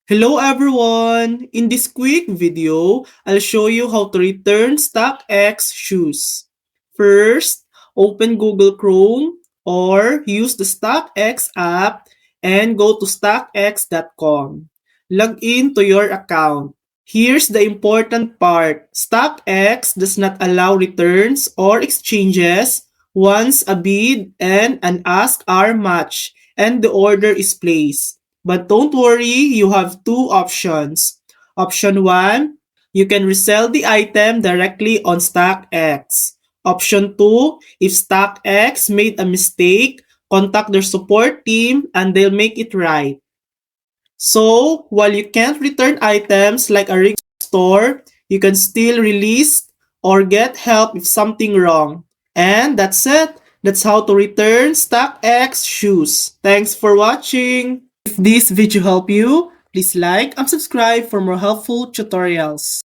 Hello everyone! In this quick video, I'll show you how to return StockX shoes. First, open Google Chrome or use the StockX app and go to stockx.com. Log in to your account. Here's the important part. StockX does not allow returns or exchanges once a bid and an ask are matched and the order is placed. But don't worry, you have two options. Option 1, you can resell the item directly on StockX. Option 2, if StockX made a mistake, contact their support team and they'll make it right. So, while you can't return items like a regular store, you can still release or get help if something wrong. And that's it. That's how to return StockX shoes. Thanks for watching. If this video helped you, please like and subscribe for more helpful tutorials.